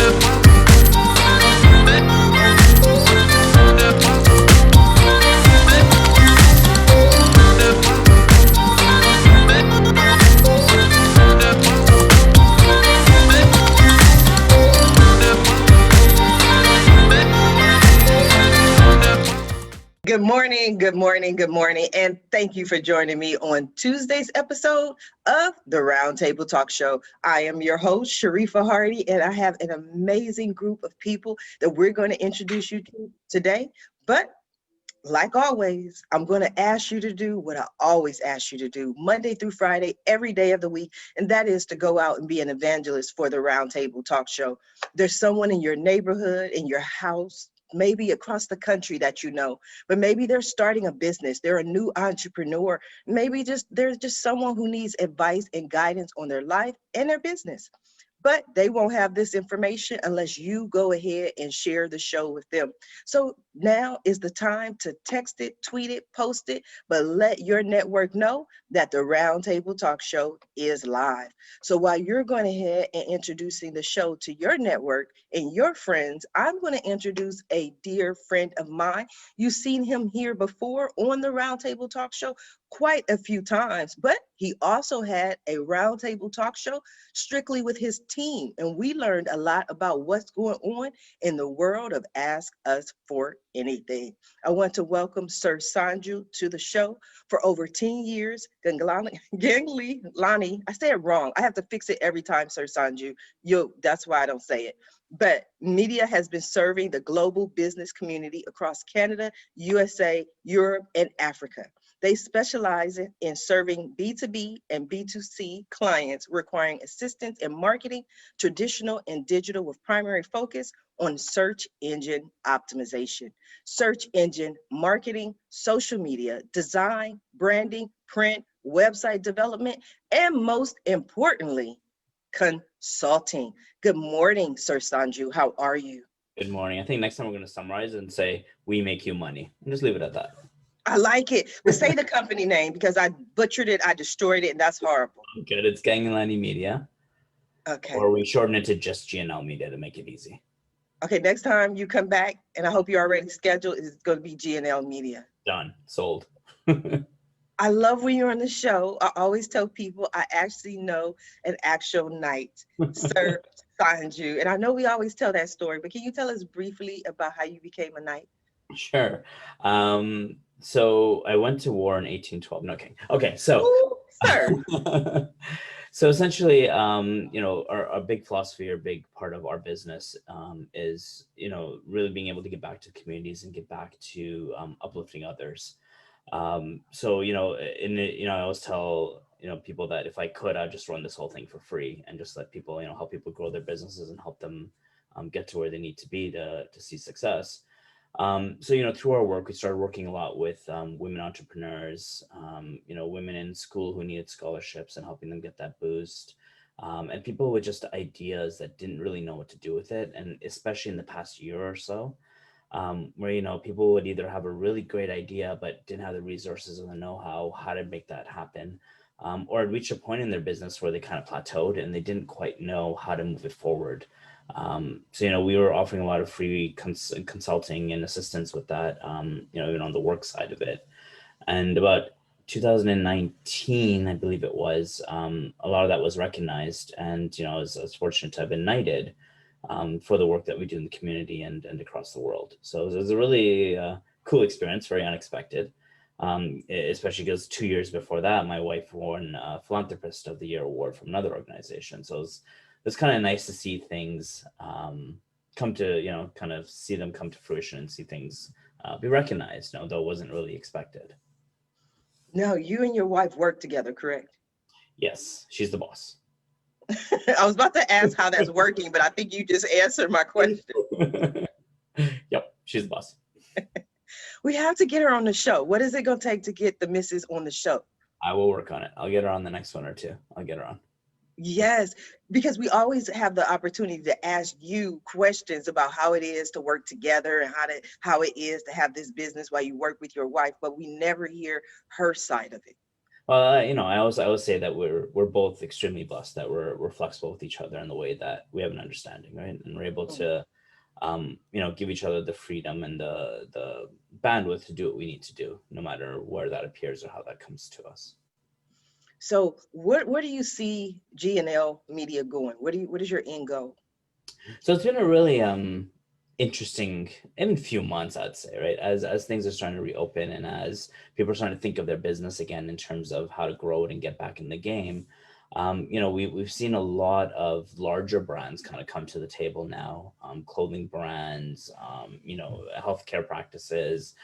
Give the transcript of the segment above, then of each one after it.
Good morning, good morning, good morning, and thank you for joining me on Tuesday's episode of the Roundtable Talk Show. I am your host, Sharifa Hardy, and I have an amazing group of people that we're going to introduce you to today. But like always, I'm going to ask you to do what I always ask you to do Monday through Friday, every day of the week, and that is to go out and be an evangelist for the Roundtable Talk Show. There's someone in your neighborhood, in your house, maybe across the country that you know, but maybe they're starting a business. They're a new entrepreneur. Maybe there's just someone who needs advice and guidance on their life and their business. But they won't have this information unless you go ahead and share the show with them. So now is the time to text it, tweet it, post it, but let your network know that the Roundtable Talk Show is live. So while you're going ahead and introducing the show to your network and your friends, I'm going to introduce a dear friend of mine. You've seen him here before on the Roundtable Talk Show quite a few times, but he also had a Roundtable Talk Show strictly with his team. And we learned a lot about what's going on in the world of Ask Us for Anything. I want to welcome Sir Sanju to the show. For over 10 years, Ganglani, I say it wrong. I have to fix it every time, Sir Sanju. That's why I don't say it. But media has been serving the global business community across Canada, USA, Europe, and Africa. They specialize in serving B2B and B2C clients requiring assistance in marketing, traditional and digital, with primary focus on search engine optimization, search engine marketing, social media, design, branding, print, website development, and most importantly, consulting. Good morning, Sir Sanju. How are you? Good morning. I think next time we're going to summarize and say, we make you money. And just leave it at that. I like it. But say the company name because I butchered it. I destroyed it, and that's horrible. Good. It's Ganglani Media. Okay. Or we shorten it to just GNL Media to make it easy. Okay, next time you come back, and I hope you're already scheduled, it's going to be GNL Media. Done. Sold. I love when you're on the show. I always tell people I actually know an actual knight, Sir Sanju. And I know we always tell that story, but can you tell us briefly about how you became a knight? Sure. So I went to war in 1812. No, okay. So, ooh, sir. So essentially, our big philosophy or big part of our business is, really being able to get back to communities and get back to uplifting others. So, I always tell, people that if I could, I'd just run this whole thing for free and just let people, help people grow their businesses and help them get to where they need to be to see success. So, through our work, we started working a lot with women entrepreneurs, women in school who needed scholarships and helping them get that boost. And people with just ideas that didn't really know what to do with it. And especially in the past year or so, where, people would either have a really great idea, but didn't have the resources and the know-how, how to make that happen, or reach a point in their business where they kind of plateaued and they didn't quite know how to move it forward. So, we were offering a lot of free consulting and assistance with that, even on the work side of it. And about 2019, I believe it was, a lot of that was recognized. And, I was fortunate to have been knighted for the work that we do in the community and across the world. So it was a really cool experience, very unexpected, especially because 2 years before that, my wife won Philanthropist of the Year award from another organization. So it's kind of nice to see things come to, kind of see them come to fruition and see things be recognized, though it wasn't really expected. No, you and your wife work together, correct? Yes, she's the boss. I was about to ask how that's working, but I think you just answered my question. Yep, she's the boss. We have to get her on the show. What is it going to take to get the missus on the show? I will work on it. I'll get her on the next one or two. I'll get her on. Yes, because we always have the opportunity to ask you questions about how it is to work together and how it is to have this business while you work with your wife, but we never hear her side of it. Well, I always say that we're both extremely blessed that we're flexible with each other in the way that we have an understanding, right? And we're able Mm. to, give each other the freedom and the bandwidth to do what we need to do, no matter where that appears or how that comes to us. So where do you see G&L Media going? What is your end goal? So it's been a really interesting, even few months, I'd say, right? As things are starting to reopen and as people are starting to think of their business again in terms of how to grow it and get back in the game. We've seen a lot of larger brands kind of come to the table now, clothing brands, healthcare practices,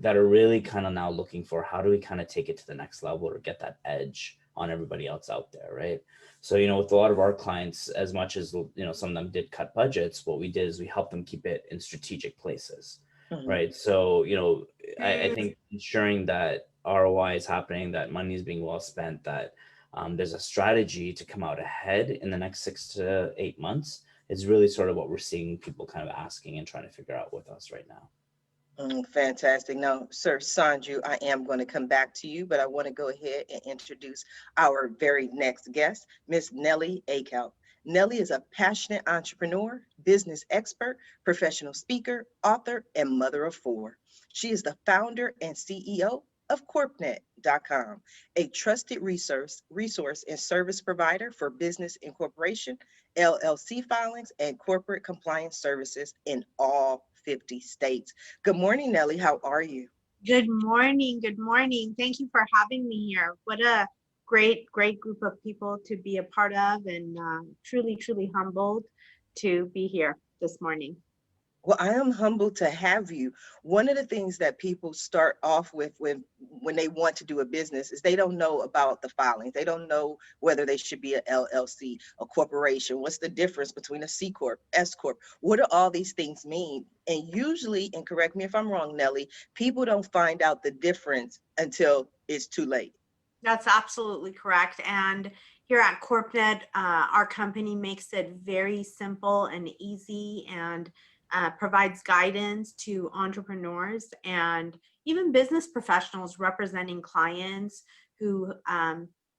that are really kind of now looking for how do we kind of take it to the next level or get that edge on everybody else out there, right? So, with a lot of our clients, as much as, some of them did cut budgets, what we did is we helped them keep it in strategic places, Mhm. right? So, I think ensuring that ROI is happening, that money is being well spent, that there's a strategy to come out ahead in the next 6 to 8 months is really sort of what we're seeing people kind of asking and trying to figure out with us right now. Fantastic. Now, Sir Sanju, I am going to come back to you, but I want to go ahead and introduce our very next guest, Miss Nellie Akalp. Nellie is a passionate entrepreneur, business expert, professional speaker, author, and mother of four. She is the founder and CEO of CorpNet.com, a trusted resource and service provider for business incorporation, LLC filings, and corporate compliance services in all 50 states. Good morning, Nellie. How are you? Good morning. Good morning. Thank you for having me here. What a great, great group of people to be a part of, and truly, truly humbled to be here this morning. Well, I am humbled to have you. One of the things that people start off with when they want to do a business is they don't know about the filings. They don't know whether they should be an LLC, a corporation. What's the difference between a C corp, S corp? What do all these things mean? And usually, and correct me if I'm wrong, Nellie, people don't find out the difference until it's too late. That's absolutely correct. And here at CorpNet, our company makes it very simple and easy, and provides guidance to entrepreneurs and even business professionals representing clients who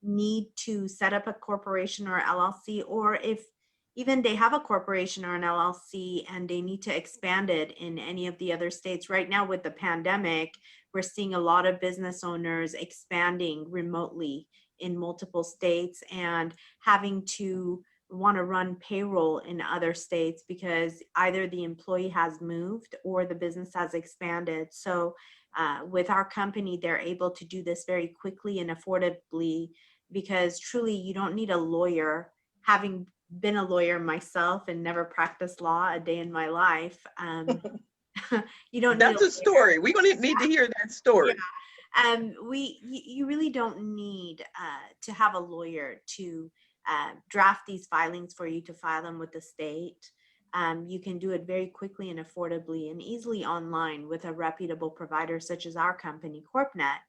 need to set up a corporation or LLC, or if even they have a corporation or an LLC and they need to expand it in any of the other states. Right now with the pandemic, we're seeing a lot of business owners expanding remotely in multiple states and having to want to run payroll in other states because either the employee has moved or the business has expanded. So with our company, they're able to do this very quickly and affordably, because truly you don't need a lawyer. Having been a lawyer myself and never practiced law a day in my life, you don't need a That's a lawyer. story. We're going to need to hear that Yeah. story. You really don't need to have a lawyer to draft these filings for you to file them with the state. You can do it very quickly and affordably and easily online with a reputable provider such as our company, CorpNet,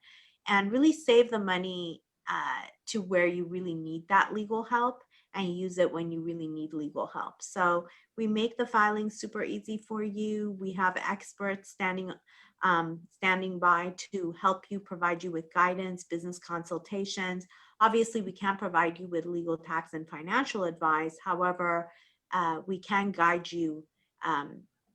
and really save the money to where you really need that legal help and use it when you really need legal help. So we make the filing super easy for you. We have experts standing by to help you, provide you with guidance, business consultations. Obviously, we can't provide you with legal, tax, and financial advice. However, we can guide you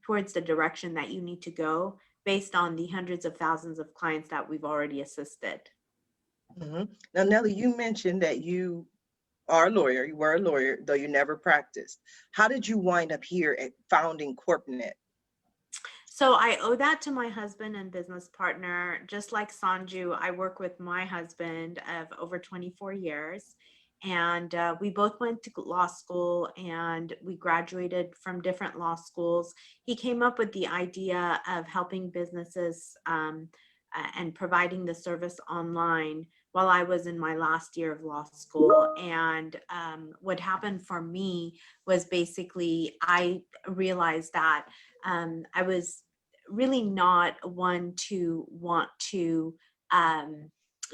towards the direction that you need to go based on the hundreds of thousands of clients that we've already assisted. Now, Nellie, you mentioned that you are a lawyer. You were a lawyer, though you never practiced. How did you wind up here at founding CorpNet? So I owe that to my husband and business partner. Just like Sanju, I work with my husband of over 24 years. And we both went to law school and we graduated from different law schools. He came up with the idea of helping businesses and providing the service online while I was in my last year of law school. And what happened for me was basically I realized that I was really not one to want to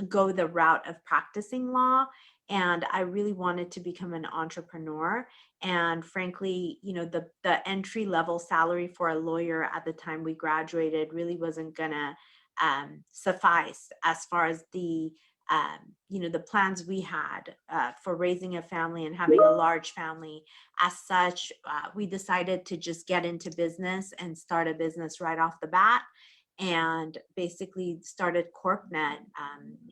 go the route of practicing law. And I really wanted to become an entrepreneur. And frankly, the entry level salary for a lawyer at the time we graduated really wasn't gonna suffice as far as the the plans we had for raising a family and having a large family. As such, we decided to just get into business and start a business right off the bat, and basically started CorpNet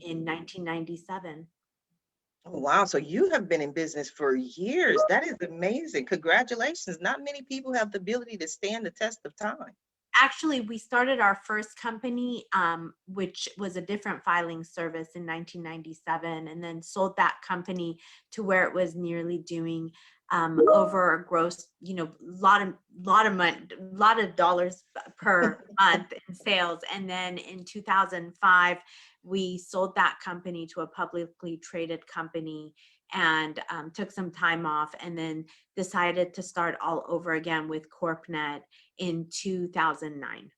in 1997. Oh, wow. So you have been in business for years. That is amazing. Congratulations. Not many people have the ability to stand the test of time. Actually, we started our first company, which was a different filing service in 1997, and then sold that company to where it was nearly doing over a gross, lot of dollars per month in sales. And then in 2005, we sold that company to a publicly traded company, and took some time off, and then decided to start all over again with CorpNet in 2009.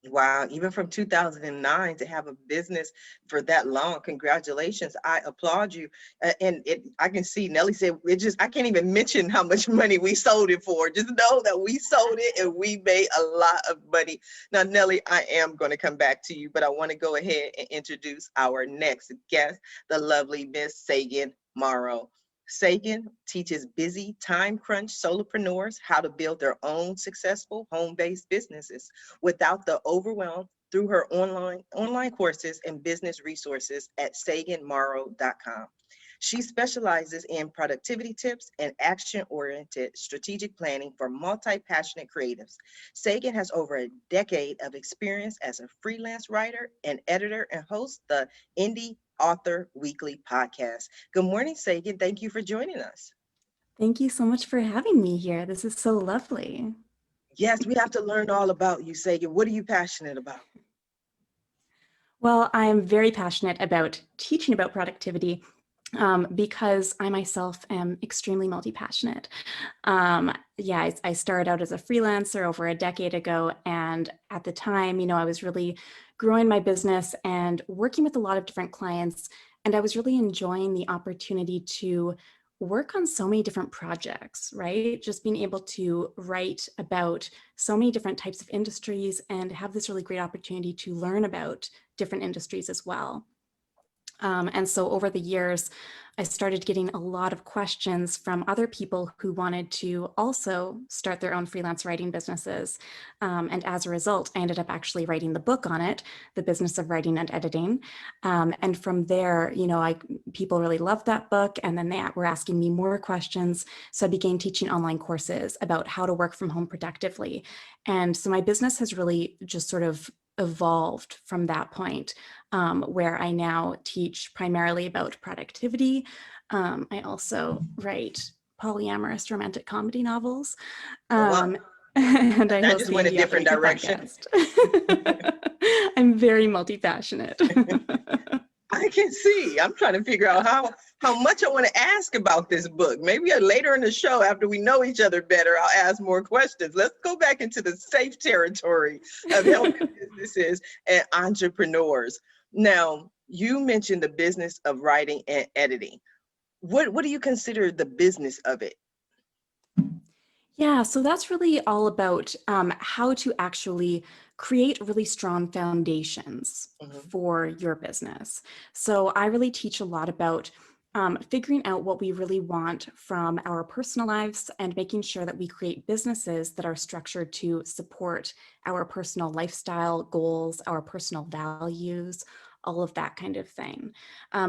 Wow, even from 2009 to have a business for that long, congratulations. I applaud you. I can see Nellie said, I can't even mention how much money we sold it for. Just know that we sold it and we made a lot of money. Now, Nellie, I am going to come back to you, but I want to go ahead and introduce our next guest, the lovely Miss Sagan Morrow. Sagan teaches busy, time crunch solopreneurs how to build their own successful home-based businesses without the overwhelm through her online courses and business resources at saganmorrow.com. She specializes in productivity tips and action-oriented strategic planning for multi-passionate creatives. Sagan has over a decade of experience as a freelance writer and editor, and hosts the Indie Author Weekly podcast. Good morning, Sagan. Thank you for joining us. Thank you so much for having me here. This is so lovely. Yes, we have to learn all about you, Sagan. What are you passionate about? Well, I'm very passionate about teaching about productivity because I myself am extremely multi-passionate. I started out as a freelancer over a decade ago, and at the time, I was really growing my business and working with a lot of different clients, and I was really enjoying the opportunity to work on so many different projects, right? Just being able to write about so many different types of industries and have this really great opportunity to learn about different industries as well. And so over the years, I started getting a lot of questions from other people who wanted to also start their own freelance writing businesses. And as a result, I ended up actually writing the book on it, The Business of Writing and Editing. And from there, people really loved that book. And then they were asking me more questions. So I began teaching online courses about how to work from home productively. And so my business has really just sort of evolved from that point, where I now teach primarily about productivity. I also write polyamorous romantic comedy novels. Wow. And I That just went a different direction. I'm very multi-passionate. I can see. I'm trying to figure out how much I want to ask about this book. Maybe later in the show, after we know each other better, I'll ask more questions. Let's go back into the safe territory of helping businesses and entrepreneurs. Now, you mentioned the business of writing and editing. What do you consider the business of it? Yeah, so that's really all about how to actually create really strong foundations for your business. So I really teach a lot about figuring out what we really want from our personal lives and making sure that we create businesses that are structured to support our personal lifestyle goals, our personal values, all of that kind of thing.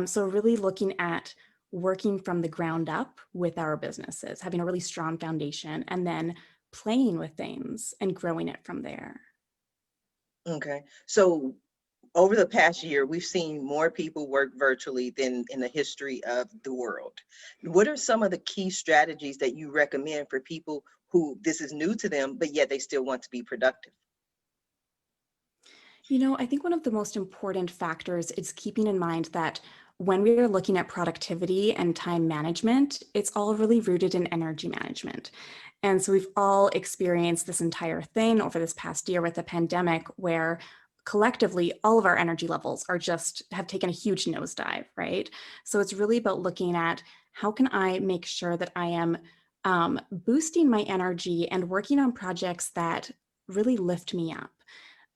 So really looking at working from the ground up with our businesses, having a really strong foundation, and then playing with things and growing it from there. Okay. So over the past year, we've seen more people work virtually than in the history of the world. What are some of the key strategies that you recommend for people who this is new to them, but yet they still want to be productive? I think one of the most important factors is keeping in mind that when we are looking at productivity and time management, it's all really rooted in energy management. And so we've all experienced this entire thing over this past year with the pandemic, where collectively all of our energy levels have taken a huge nosedive, right? So it's really about looking at how can I make sure that I am boosting my energy and working on projects that really lift me up.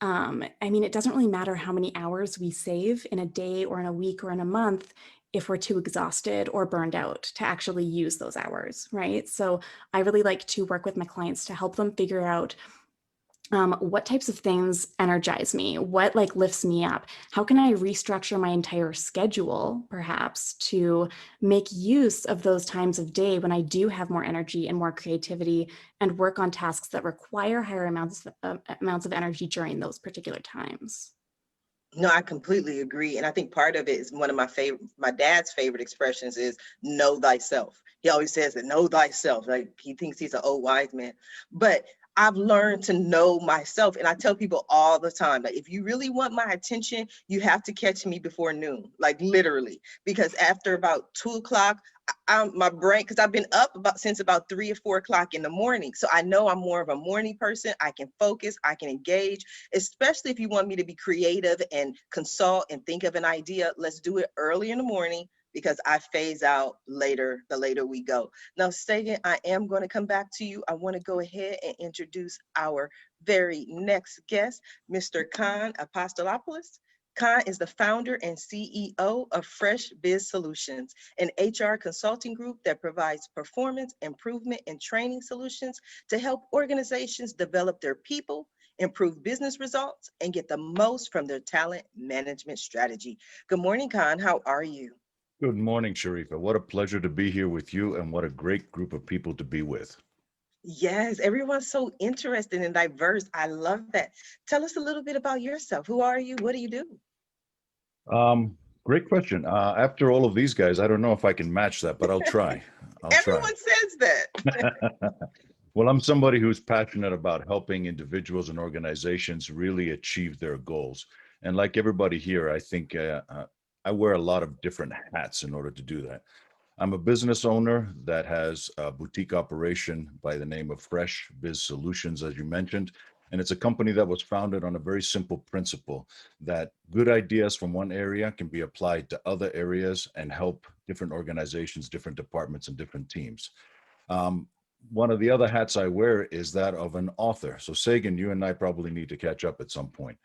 I mean, it doesn't really matter how many hours we save in a day or in a week or in a month if we're too exhausted or burned out to actually use those hours, right? So I really like to work with my clients to help them figure out what types of things energize me, what like lifts me up, how can I restructure my entire schedule perhaps to make use of those times of day when I do have more energy and more creativity, and work on tasks that require higher amounts of energy during those particular times. No, I completely agree. And I think part of it is one of my dad's favorite expressions is know thyself. He always says that know thyself. Like he thinks he's an old wise man. But I've learned to know myself. And I tell people all the time, like, if you really want my attention, you have to catch me before noon, like literally, because after about 2 o'clock, my brain, because I've been up since about 3 or 4 o'clock in the morning. So I know I'm more of a morning person. I can focus, I can engage, especially if you want me to be creative and consult and think of an idea. Let's do it early in the morning because I phase out later, the later we go. Now, Sagan, I am going to come back to you. I want to go ahead and introduce our very next guest, Mr. Kon Apostolopoulos. Kon is the founder and CEO of Fresh Biz Solutions, an HR consulting group that provides performance improvement and training solutions to help organizations develop their people, improve business results, and get the most from their talent management strategy. Good morning, Kon. How are you? Good morning, Sharifa. What a pleasure to be here with you, and what a great group of people to be with. Yes, everyone's so interested and diverse. I love that. Tell us a little bit about yourself. Who are you? What do you do? Great question. After all of these guys, I don't know if I can match that, but I'll try. Everyone says that. Well, I'm somebody who's passionate about helping individuals and organizations really achieve their goals. And like everybody here, I think I wear a lot of different hats in order to do that. I'm a business owner that has a boutique operation by the name of Fresh Biz Solutions, as you mentioned. And it's a company that was founded on a very simple principle that good ideas from one area can be applied to other areas and help different organizations, different departments, and different teams. One of the other hats I wear is that of an author. So Sagan, you and I probably need to catch up at some point.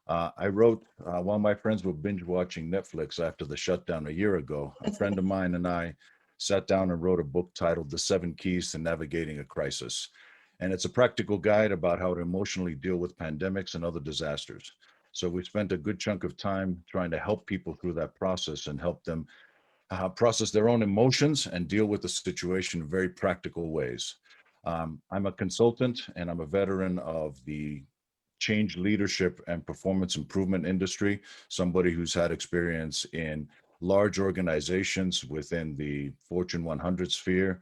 I wrote, while my friends were binge watching Netflix after the shutdown a year ago, a friend of mine and I sat down and wrote a book titled The 7 Keys to Navigating a Crisis. And it's a practical guide about how to emotionally deal with pandemics and other disasters. So we spent a good chunk of time trying to help people through that process and help them process their own emotions and deal with the situation in very practical ways. I'm a consultant and I'm a veteran of the change leadership and performance improvement industry, somebody who's had experience in large organizations within the Fortune 100 sphere,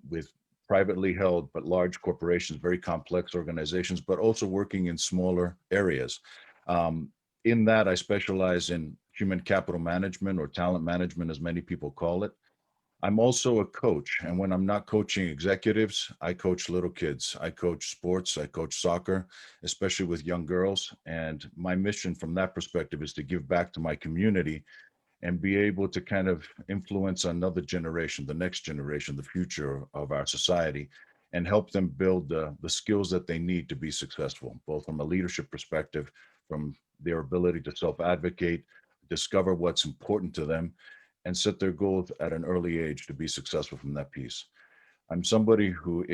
with privately held but large corporations, very complex organizations, but also working in smaller areas. In that, I specialize in human capital management, or talent management, as many people call it. I'm also a coach, and when I'm not coaching executives, I coach little kids. I coach sports, I coach soccer, especially with young girls. And my mission from that perspective is to give back to my community and be able to kind of influence another generation, the next generation, the future of our society, and help them build the skills that they need to be successful, both from a leadership perspective, from their ability to self-advocate, discover what's important to them, and set their goals at an early age to be successful from that piece. I'm somebody who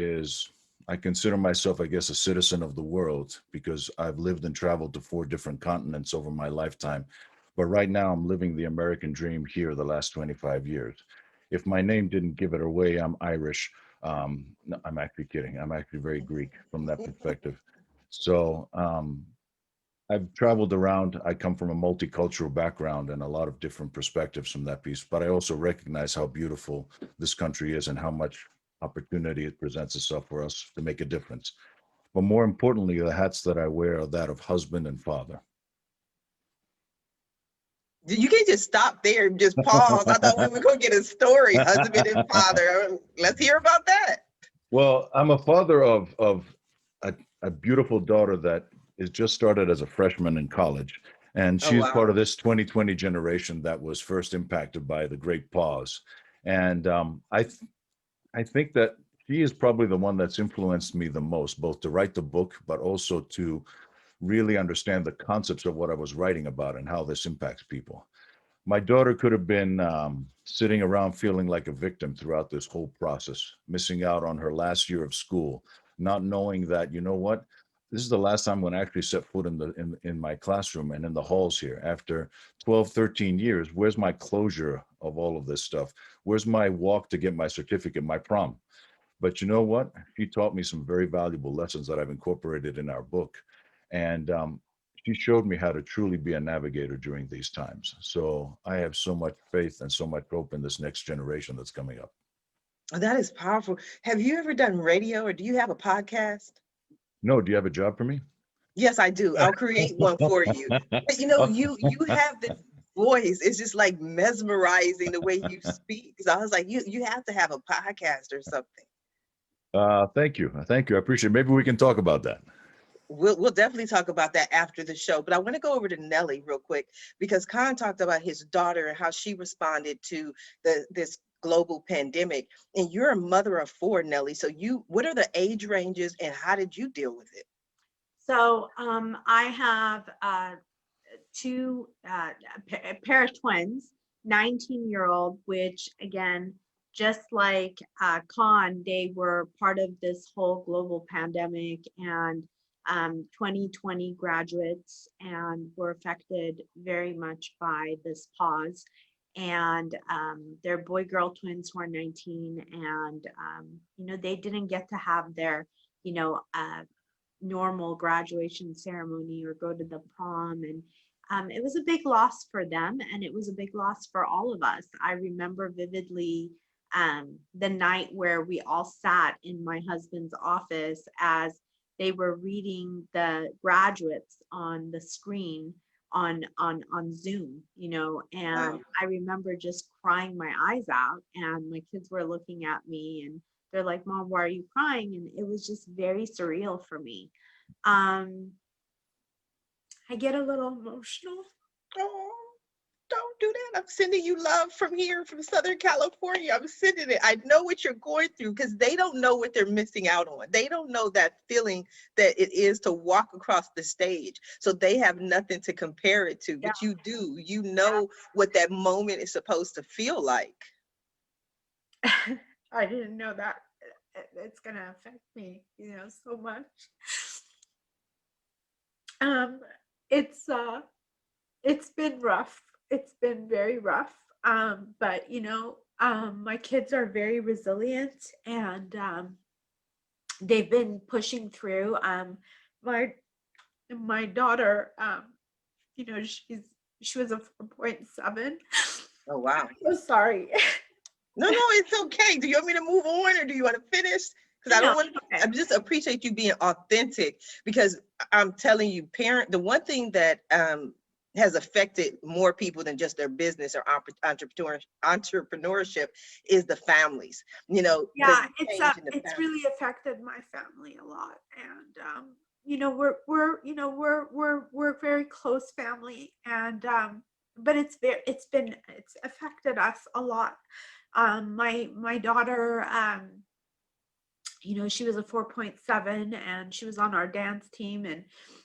I consider myself, I guess, a citizen of the world, because I've lived and traveled to 4 different continents over my lifetime. But right now I'm living the American dream here the last 25 years. If my name didn't give it away, I'm Irish. No, I'm actually kidding. I'm actually very Greek from that perspective. So I've traveled around. I come from a multicultural background and a lot of different perspectives from that piece, but I also recognize how beautiful this country is and how much opportunity it presents itself for us to make a difference. But more importantly, the hats that I wear are that of husband and father. You can't just stop there and just pause. I thought we were going to get a story, husband and father. Let's hear about that. Well, I'm a father of a beautiful daughter that is just started as a freshman in college. And she's part of this 2020 generation that was first impacted by the great pause. And I think that she is probably the one that's influenced me the most, both to write the book, but also to really understand the concepts of what I was writing about and how this impacts people. My daughter could have been sitting around feeling like a victim throughout this whole process, missing out on her last year of school, not knowing that, you know what, this is the last time when I actually set foot in my classroom and in the halls here. After 12, 13 years, where's my closure of all of this stuff? Where's my walk to get my certificate, my prom? But you know what? She taught me some very valuable lessons that I've incorporated in our book. And she showed me how to truly be a navigator during these times. So I have so much faith and so much hope in this next generation that's coming up. That is powerful. Have you ever done radio, or do you have a podcast? No, do you have a job for me? Yes, I do. I'll create one for you. But you know, you have this voice. It's just like mesmerizing the way you speak. So I was like, you have to have a podcast or something. Thank you. Thank you. I appreciate it. Maybe we can talk about that. We'll definitely talk about that after the show. But I want to go over to Nellie real quick, because Kon talked about his daughter and how she responded to this global pandemic. And you're a mother of 4, Nellie. So what are the age ranges and how did you deal with it? So I have a pair of twins, 19-year-old, which again, just like Kon, they were part of this whole global pandemic, and 2020 graduates, and were affected very much by this pause. And they're boy-girl twins who are 19, and they didn't get to have their normal graduation ceremony or go to the prom. And it was a big loss for them, and it was a big loss for all of us. I remember vividly the night where we all sat in my husband's office as they were reading the graduates on the screen on Zoom, and Wow. I remember just crying my eyes out, and my kids were looking at me and they're like, "Mom, why are you crying?" And it was just very surreal for me. I get a little emotional. Oh, don't do that. I'm sending you love from here, from Southern California. I'm sending it. I know what you're going through, because they don't know what they're missing out on. They don't know that feeling that it is to walk across the stage. So they have nothing to compare it to, but you do. You know what that moment is supposed to feel like. I didn't know that it's gonna affect me, so much. It's been rough. It's been very rough. But my kids are very resilient, and they've been pushing through. My daughter, she was a 4.7. Oh, wow. I'm so sorry. No, it's okay. Do you want me to move on, or do you want to finish? Because I don't want to, Okay. I just appreciate you being authentic, because I'm telling you, the one thing that has affected more people than just their business or entrepreneurship is the families. Yeah, the change in the it's family. really affected my family a lot, and we're very close family, and but it's affected us a lot. My daughter, she was a 4.7, and she was on our dance team, and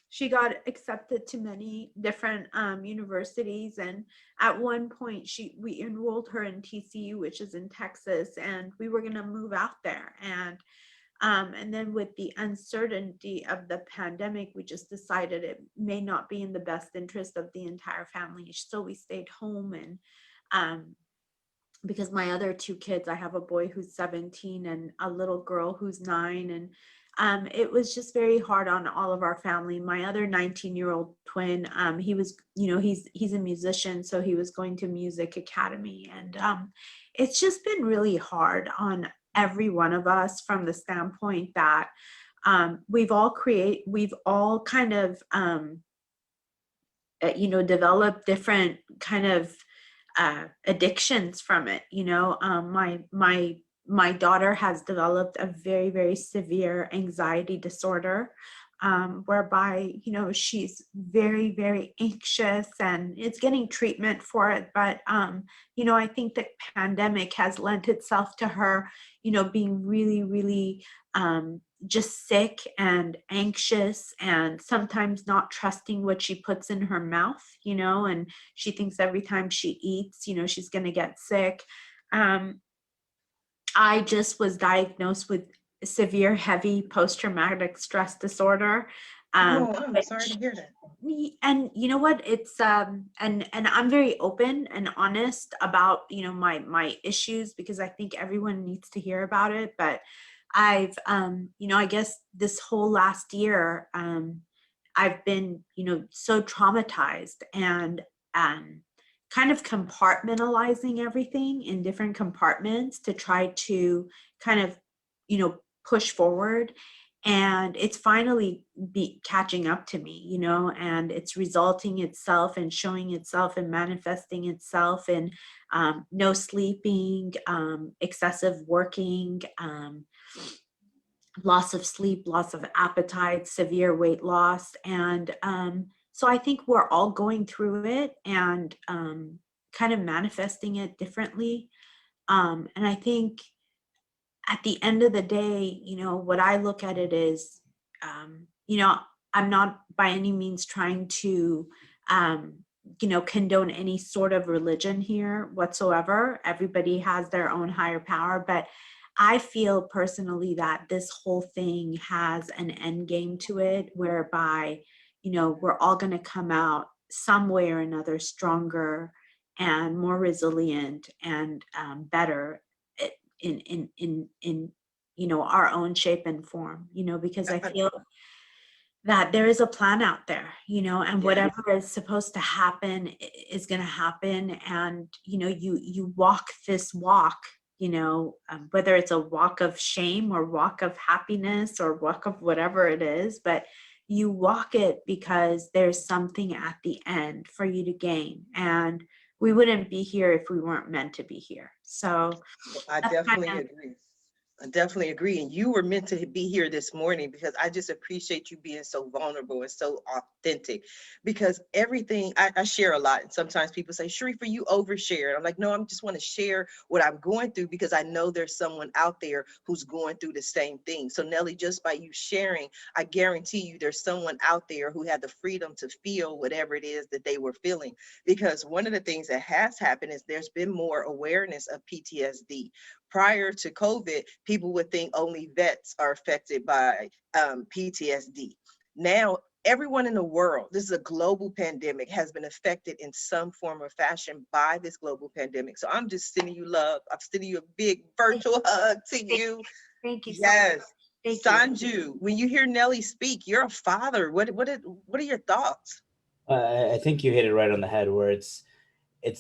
she got accepted to many different universities. And at one point we enrolled her in TCU, which is in Texas, and we were going to move out there. And then with the uncertainty of the pandemic, we just decided it may not be in the best interest of the entire family. So we stayed home, and because my other 2 kids, I have a boy who's 17 and a little girl who's 9. And it was just very hard on all of our family. My other 19-year-old twin, he was, he's a musician, so he was going to music academy. And it's just been really hard on every one of us, from the standpoint that we've all kind of, developed different kind of addictions from it. My daughter has developed a very, very severe anxiety disorder. whereby, you know, she's very, very anxious and it's getting treatment for it. But, you know, I think the pandemic has lent itself to her, you know, being really, really just sick and anxious and sometimes not trusting what she puts in her mouth, you know, and she thinks every time she eats, you know, she's going to get sick. I just was diagnosed with severe heavy post-traumatic stress disorder. Oh, I'm sorry Which, to hear that. and you know what, it's and I'm very open and honest about, you know, my issues, because I think everyone needs to hear about it. But I've you know, I guess this whole last year, I've been, you know, so traumatized and kind of compartmentalizing everything in different compartments to try to kind of, you know, push forward. And it's finally be catching up to me, you know, and it's resulting itself and showing itself and manifesting itself in no sleeping, excessive working, loss of sleep, loss of appetite, severe weight loss. And so I think we're all going through it and kind of manifesting it differently. And I think at the end of the day, you know, what I look at it is, you know, I'm not by any means trying to, you know, condone any sort of religion here whatsoever. Everybody has their own higher power, but I feel personally that this whole thing has an end game to it, whereby, you know, we're all going to come out some way or another stronger and more resilient and better in you know, our own shape and form, you know, because I feel that there is a plan out there, you know, and Yes. whatever is supposed to happen is going to happen. And, you know, you walk this walk, you know, whether it's a walk of shame or walk of happiness or walk of whatever it is, but you walk it because there's something at the end for you to gain. And we wouldn't be here if we weren't meant to be here. So I that's definitely kind of, agree. I definitely agree. And you were meant to be here this morning because I just appreciate you being so vulnerable and so authentic. Because everything I share a lot. And sometimes people say, Sharifa, you overshare. And I'm like, no, I just want to share what I'm going through because I know there's someone out there who's going through the same thing. So Nellie, just by you sharing, I guarantee you there's someone out there who had the freedom to feel whatever it is that they were feeling. Because one of the things that has happened is there's been more awareness of PTSD. Prior to COVID, people would think only vets are affected by PTSD. Now, everyone in the world, this is a global pandemic, has been affected in some form or fashion by this global pandemic. So I'm just sending you love. I'm sending you a big virtual hug to you. thank you so Yes. much. Thank you. Sanju, when you hear Nellie speak, you're a father. What are your thoughts? I think you hit it right on the head where it's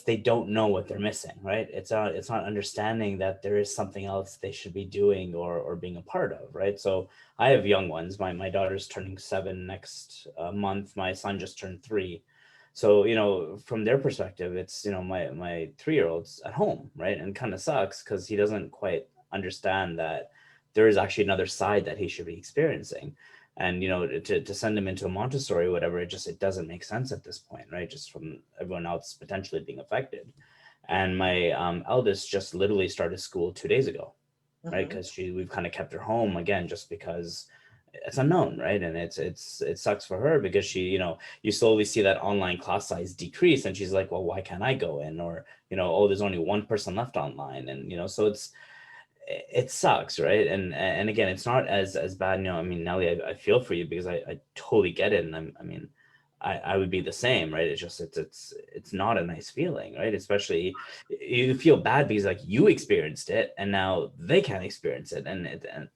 they don't know what they're missing, right? It's not understanding that there is something else they should be doing or being a part of, right? So I have young ones. My daughter's turning 7 next month. My son just turned 3. So, you know, from their perspective, it's, you know, my 3-year-old's at home, right? And kind of sucks because he doesn't quite understand that there is actually another side that he should be experiencing. And, you know, to send him into a Montessori or whatever, it doesn't make sense at this point, right? Just from everyone else potentially being affected. And my eldest just literally started school 2 days ago, right? Because we've kind of kept her home again, just because it's unknown, right? And it sucks for her because she, you know, you slowly see that online class size decrease, and she's like, well, why can't I go in? Or, you know, oh, there's only one person left online, and you know, so it sucks, right? And again, it's not as bad. You know, I mean, Nellie, I feel for you because I totally get it, and I mean, I would be the same, right? It's just it's not a nice feeling, right? Especially you feel bad because like you experienced it, and now they can't experience it, and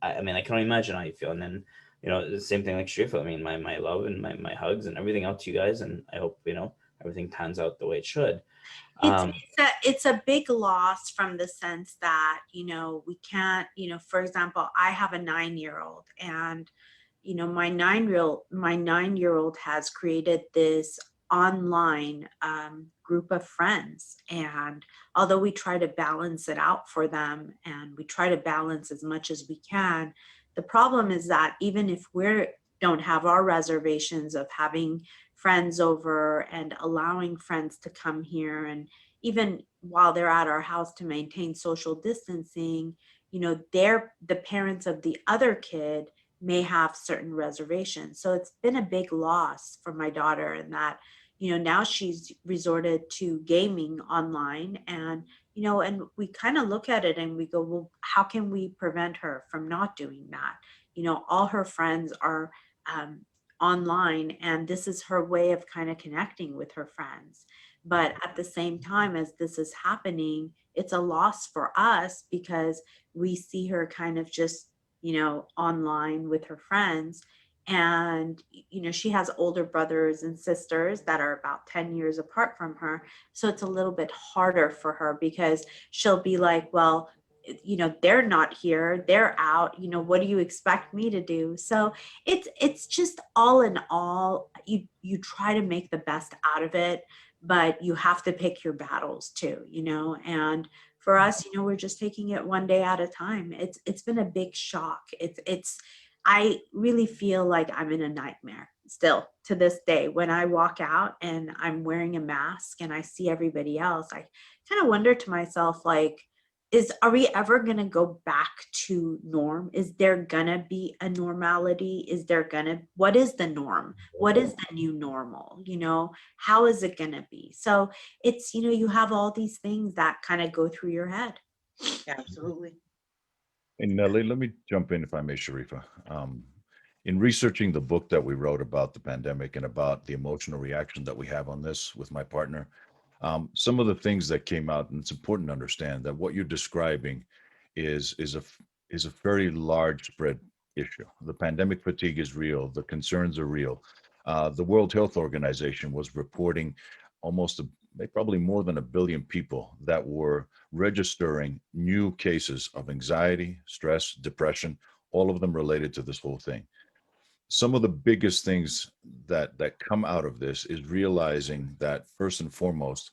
I mean, I can only imagine how you feel. And then, you know, the same thing like Sharifa. I mean, my love and my hugs and everything out to you guys, and I hope, you know, everything pans out the way it should. It's a big loss from the sense that, you know, we can't, you know, for example, I have a 9-year-old, and, you know, my 9-year-old has created this online group of friends. And although we try to balance it out for them and we try to balance as much as we can, the problem is that even if we're don't have our reservations of having friends over and allowing friends to come here. And even while they're at our house, to maintain social distancing, you know, the parents of the other kid may have certain reservations. So it's been a big loss for my daughter in that, you know, now she's resorted to gaming online. And, you know, and we kind of look at it and we go, well, how can we prevent her from not doing that? You know, all her friends are online, and this is her way of kind of connecting with her friends. But at the same time as this is happening, it's a loss for us because we see her kind of just, you know, online with her friends. And, you know, she has older brothers and sisters that are about 10 years apart from her. So it's a little bit harder for her because she'll be like, well, you know, they're not here, they're out, you know, what do you expect me to do? So it's just all in all, you try to make the best out of it, but you have to pick your battles too, you know. And for us, you know, we're just taking it one day at a time. It's been a big shock. It's I really feel like I'm in a nightmare still to this day. When I walk out and I'm wearing a mask and I see everybody else, I kind of wonder to myself, like, are we ever going to go back to norm? Is there going to be a normality? What is the norm? What is the new normal? You know, how is it going to be? So it's, you know, you have all these things that kind of go through your head. Absolutely. And Nellie, let me jump in if I may, Sharifa. In researching the book that we wrote about the pandemic and about the emotional reaction that we have on this with my partner, some of the things that came out, and it's important to understand that what you're describing is a very large spread issue. The pandemic fatigue is real. The concerns are real. The World Health Organization was reporting probably more than 1 billion people that were registering new cases of anxiety, stress, depression, all of them related to this whole thing. Some of the biggest things that come out of this is realizing that first and foremost,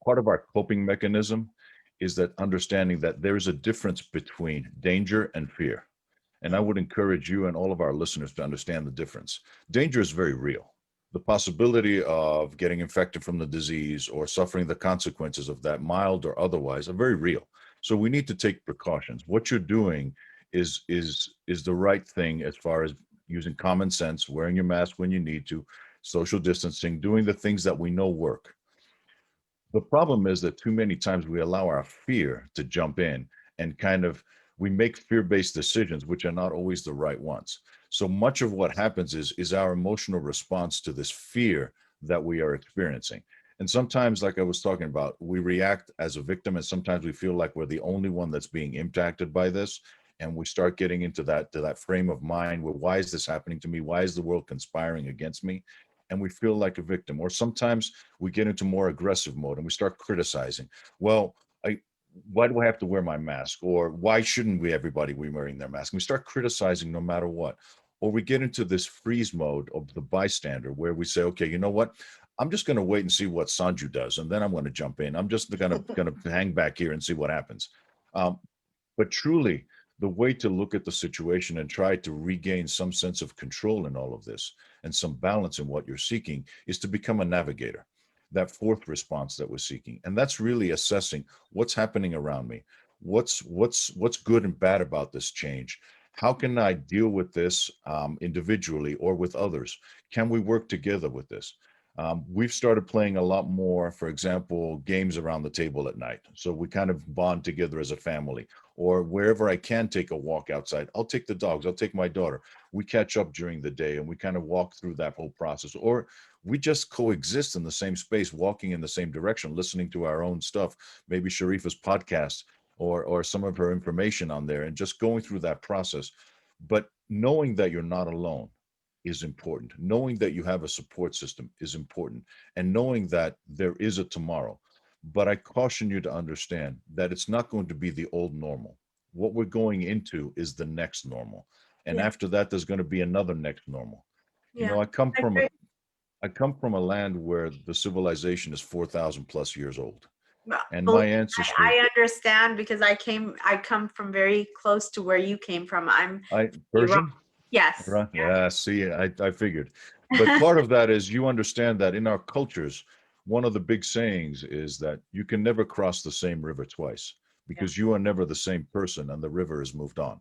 part of our coping mechanism is that understanding that there's a difference between danger and fear. And I would encourage you and all of our listeners to understand the difference. Danger is very real. The possibility of getting infected from the disease or suffering the consequences of that, mild or otherwise, are very real. So we need to take precautions. What you're doing is the right thing as far as using common sense, wearing your mask when you need to, social distancing, doing the things that we know work. The problem is that too many times we allow our fear to jump in and we make fear-based decisions, which are not always the right ones. So much of what happens is our emotional response to this fear that we are experiencing. And sometimes, like I was talking about, we react as a victim, and sometimes we feel like we're the only one that's being impacted by this. And we start getting into that frame of mind where, why is this happening to me? Why is the world conspiring against me? And we feel like a victim. Or sometimes we get into more aggressive mode and we start criticizing. Well, why do I have to wear my mask? Or why shouldn't everybody be wearing their mask? And we start criticizing no matter what. Or we get into this freeze mode of the bystander where we say, okay, you know what? I'm just going to wait and see what Sanju does, and then I'm going to jump in. I'm just going to hang back here and see what happens. But truly, the way to look at the situation and try to regain some sense of control in all of this and some balance in what you're seeking is to become a navigator. That fourth response that we're seeking. And that's really assessing what's happening around me. What's good and bad about this change? How can I deal with this individually or with others? Can we work together with this? We've started playing a lot more, for example, games around the table at night. So we kind of bond together as a family, or wherever I can take a walk outside, I'll take the dogs, I'll take my daughter. We catch up during the day and we kind of walk through that whole process, or we just coexist in the same space, walking in the same direction, listening to our own stuff, maybe Sharifa's podcast or some of her information on there, and just going through that process. But knowing that you're not alone is important. Knowing that you have a support system is important, and knowing that there is a tomorrow. But I caution you to understand that it's not going to be the old normal. What we're going into is the next normal. And after that, there's going to be another next normal. You know, I come from a land where the civilization is 4,000 plus years old. And my ancestry, I understand, because I come from very close to where you came from. Persian? Yes. Right. Yeah, see, I figured. But part of that is you understand that in our cultures, one of the big sayings is that you can never cross the same river twice because you are never the same person and the river has moved on.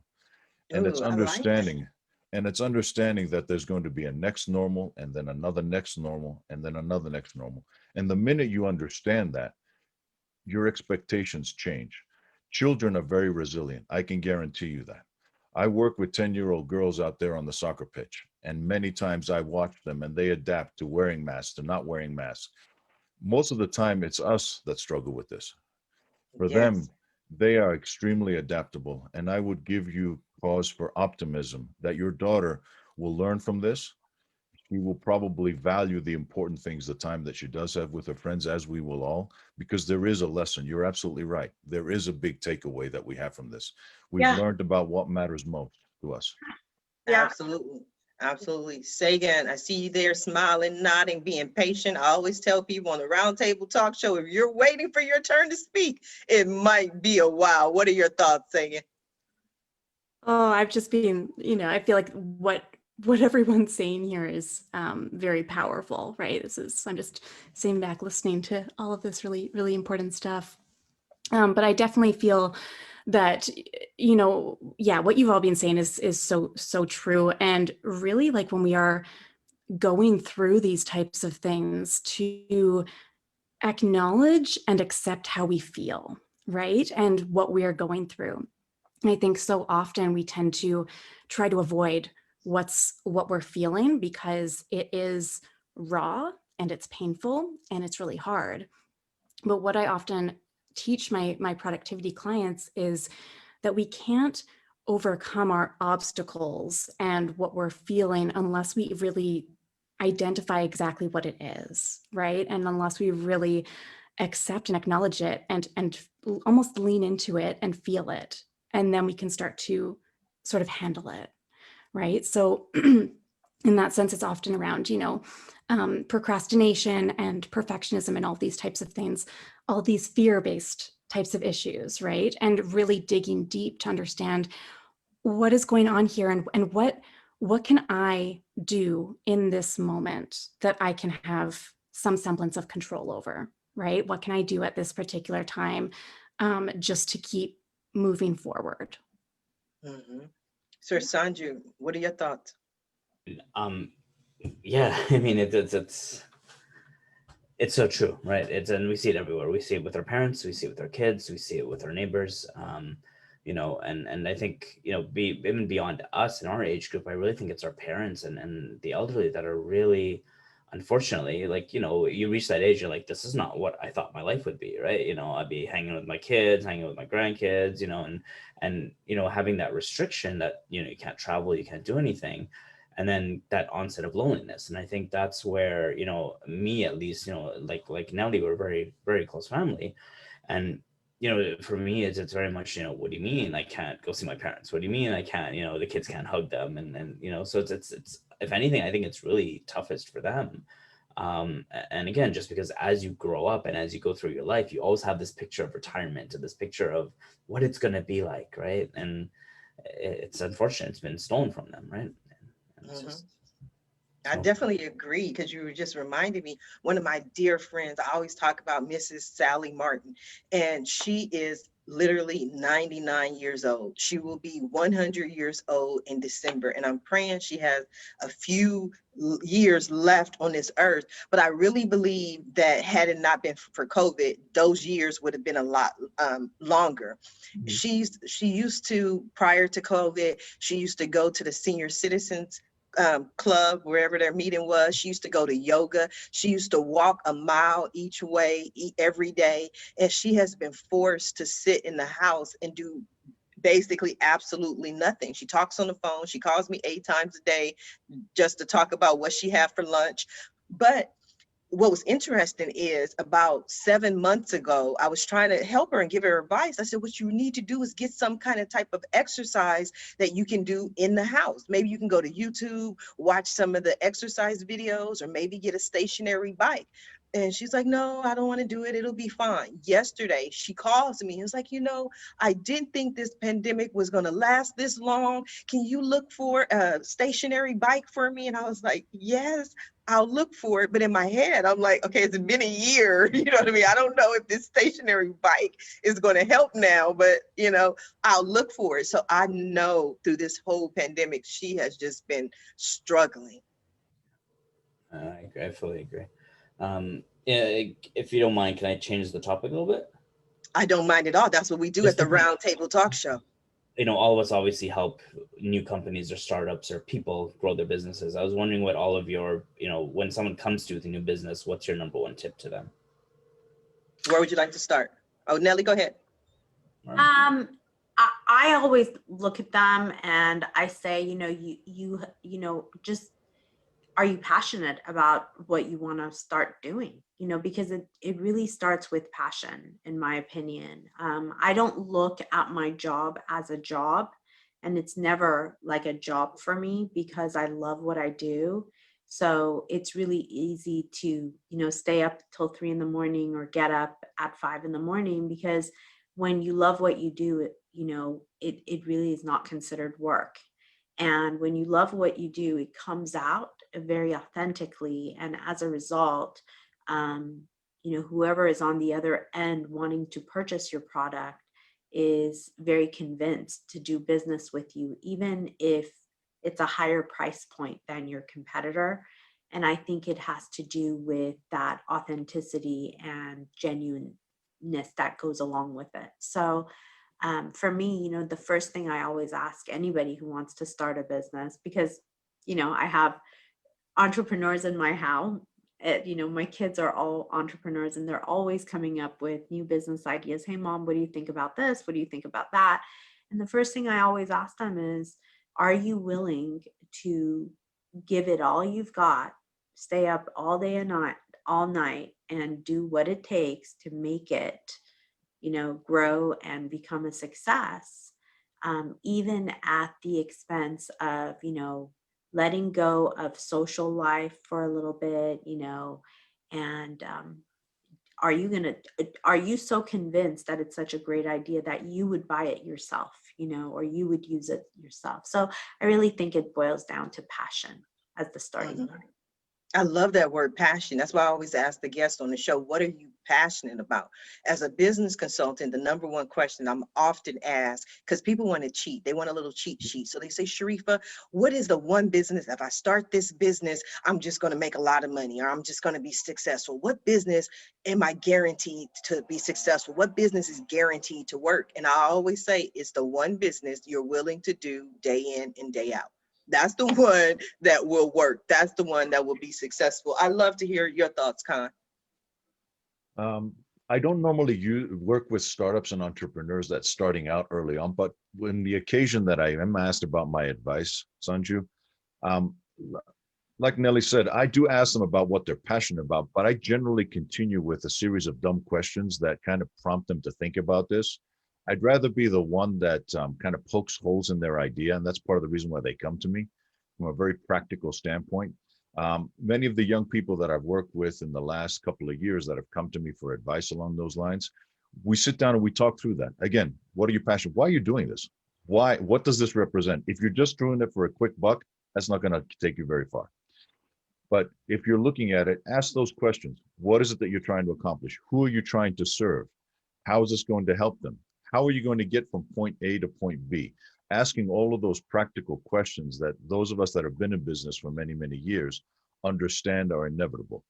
And it's Ooh, I like that. understanding that there's going to be a next normal and then another next normal and then another next normal. And the minute you understand that, your expectations change. Children are very resilient. I can guarantee you that. I work with 10-year-old girls out there on the soccer pitch, and many times I watch them and they adapt to wearing masks, to not wearing masks. Most of the time, it's us that struggle with this. For them, Yes. they are extremely adaptable, and I would give you cause for optimism that your daughter will learn from this. She will probably value the important things, the time that she does have with her friends, as we will all, because there is a lesson. You're absolutely right. There is a big takeaway that we have from this. We've Yeah. learned about what matters most to us. Yeah. Absolutely. Absolutely. Sagan, I see you there smiling, nodding, being patient. I always tell people on the Roundtable Talk Show, if you're waiting for your turn to speak, it might be a while. What are your thoughts, Sagan? Oh, I've just been, I feel like what everyone's saying here is very powerful, right? I'm just sitting back listening to all of this really, really important stuff. But I definitely feel that, what you've all been saying is so true. And really, like, when we are going through these types of things, to acknowledge and accept how we feel, right? And what we are going through. I think so often we tend to try to avoid what we're feeling because it is raw and it's painful and it's really hard. But what I often teach my productivity clients is that we can't overcome our obstacles and what we're feeling unless we really identify exactly what it is, right? And unless we really accept and acknowledge it and almost lean into it and feel it. And then we can start to sort of handle it, right? So in that sense, it's often around, procrastination and perfectionism and all these types of things, all these fear-based types of issues, right? And really digging deep to understand what is going on here and what can I do in this moment that I can have some semblance of control over, right? What can I do at this particular time just to keep moving forward? Mm-hmm. Sir Sanju, what are your thoughts? Yeah, I mean, it's so true, right? And we see it everywhere. We see it with our parents, we see it with our kids, we see it with our neighbors. And I think, even beyond us in our age group, I really think it's our parents and the elderly that are really, unfortunately, like, you reach that age, you're like, this is not what I thought my life would be, right? I'd be hanging with my kids, hanging with my grandkids, and having that restriction that, you can't travel, you can't do anything. And then that onset of loneliness. And I think that's where, me at least, like Nellie, we're very, very close family. And for me, it's very much, what do you mean I can't go see my parents? What do you mean I can't, the kids can't hug them? And so it's if anything, I think it's really toughest for them. And again, just because as you grow up and as you go through your life, you always have this picture of retirement and this picture of what it's going to be like, right? And it's unfortunate, it's been stolen from them, right? And it's just, I definitely agree, because you were just reminding me, one of my dear friends, I always talk about Mrs. Sally Martin, and she is literally 99 years old. She will be 100 years old in December, and I'm praying she has a few years left on this earth. But I really believe that had it not been for COVID, those years would have been a lot longer. Mhm. She used to, prior to COVID, she used to go to the senior citizens club, wherever their meeting was. She used to go to yoga. She used to walk a mile each way every day. And she has been forced to sit in the house and do basically absolutely nothing. She talks on the phone. She calls me 8 times a day just to talk about what she had for lunch. But what was interesting is, about 7 months ago, I was trying to help her and give her advice. I said, what you need to do is get some kind of type of exercise that you can do in the house. Maybe you can go to YouTube, watch some of the exercise videos, or maybe get a stationary bike. And she's like, no, I don't want to do it. It'll be fine. Yesterday, she calls me and was like, I didn't think this pandemic was going to last this long. Can you look for a stationary bike for me? And I was like, yes, I'll look for it. But in my head, I'm like, okay, it's been a year. You know what I mean? I don't know if this stationary bike is going to help now, but, I'll look for it. So I know through this whole pandemic, she has just been struggling. I fully agree. Yeah, if you don't mind, can I change the topic a little bit? I don't mind at all. That's what we do at the Round Table Talk Show. All of us obviously help new companies or startups or people grow their businesses. I was wondering what all of your, when someone comes to you with a new business, what's your number one tip to them? Where would you like to start? Oh, Nellie, go ahead. I always look at them and I say, just, are you passionate about what you want to start doing? Because it really starts with passion, in my opinion. I don't look at my job as a job, and it's never like a job for me because I love what I do. So it's really easy to, stay up till 3 a.m. or get up at 5 a.m. because when you love what you do, it really is not considered work. And when you love what you do, it comes out very authentically. And as a result, whoever is on the other end wanting to purchase your product is very convinced to do business with you, even if it's a higher price point than your competitor. And I think it has to do with that authenticity and genuineness that goes along with it. So for me, the first thing I always ask anybody who wants to start a business, because, I have entrepreneurs in my house, my kids are all entrepreneurs and they're always coming up with new business ideas. Hey, Mom, what do you think about this? What do you think about that? And the first thing I always ask them is, are you willing to give it all you've got, stay up all day and all night, and do what it takes to make it grow and become a success, even at the expense of, letting go of social life for a little bit, and are you so convinced that it's such a great idea that you would buy it yourself, or you would use it yourself? So I really think it boils down to passion as the starting point. I love that word, passion. That's why I always ask the guests on the show, what are you passionate about? As a business consultant, the number one question I'm often asked, because people want to cheat, they want a little cheat sheet. So they say, Sharifa, what is the one business, if I start this business, I'm just going to make a lot of money, or I'm just going to be successful? What business am I guaranteed to be successful? What business is guaranteed to work? And I always say, it's the one business you're willing to do day in and day out. That's the one that will work. That's the one that will be successful. I love to hear your thoughts, Kon. I don't normally work with startups and entrepreneurs that's starting out early on, but when the occasion that I am asked about my advice, Sanju, like Nellie said, I do ask them about what they're passionate about, but I generally continue with a series of dumb questions that kind of prompt them to think about this. I'd rather be the one that kind of pokes holes in their idea, and that's part of the reason why they come to me from a very practical standpoint. Many of the young people that I've worked with in the last couple of years that have come to me for advice along those lines, we sit down and we talk through that. Again, what are you passionate? Why are you doing this? Why? What does this represent? If you're just doing it for a quick buck, that's not going to take you very far. But if you're looking at it, ask those questions. What is it that you're trying to accomplish? Who are you trying to serve? How is this going to help them? How are you going to get from point A to point B? Asking all of those practical questions that those of us that have been in business for many, many years understand are inevitable.